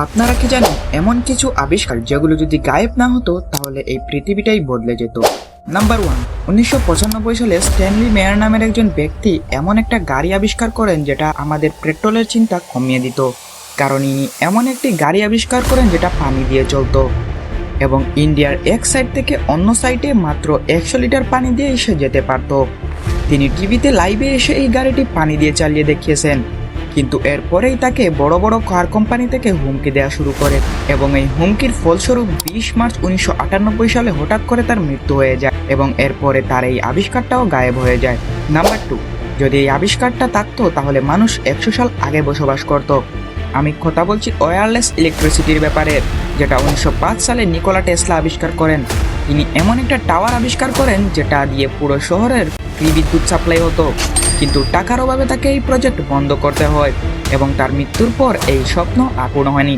আপনারা কি জানেন এমন কিছু আবিষ্কার যেগুলো যদি গায়েব না হতো তাহলে এই পৃথিবীটাই বদলে যেত। নাম্বার 1, 1995 সালে স্ট্যানলি মেয়ার নামের একজন ব্যক্তি এমন একটা গাড়ি আবিষ্কার করেন যেটা আমাদের পেট্রোলের চিন্তা কমিয়ে দিত। কারণ ইনি এমন একটি গাড়ি আবিষ্কার করেন যেটা পানি দিয়ে চলতো এবং ইন্ডিয়ার এক সাইড থেকে অন্য সাইডে মাত্র 100 লিটার পানি দিয়ে এসে যেতে পারত। তিনি টিভিতে লাইভে এসে এই গাড়িটি পানি দিয়ে চালিয়ে দেখিয়েছেন, কিন্তু এরপরেই তাকে বড় বড় কার কোম্পানি থেকে হুমকি দেওয়া শুরু করে এবং এই হুমকির ফলস্বরূপ 20 মার্চ 1998 সালে হঠাৎ করে তার মৃত্যু হয়ে যায় এবং এরপরে তার এই আবিষ্কারটাও গায়েব হয়ে যায়। নাম্বার 2, যদি এই আবিষ্কারটা থাকতো তাহলে মানুষ 100 সাল আগে বসবাস করত। আমি কথা বলছি ওয়্যারলেস ইলেকট্রিসিটির ব্যাপারে, যেটা 1905 সালে নিকোলা টেসলা আবিষ্কার করেন। তিনি এমন একটা টাওয়ার আবিষ্কার করেন যেটা দিয়ে পুরো শহরের ফ্রি বিদ্যুৎ সাপ্লাই হতো, কিন্তু টাকার অভাবে তাকে এই প্রজেক্ট বন্ধ করতে হয় এবং তার মৃত্যুর পর এই স্বপ্ন আর পূর্ণ হয়নি।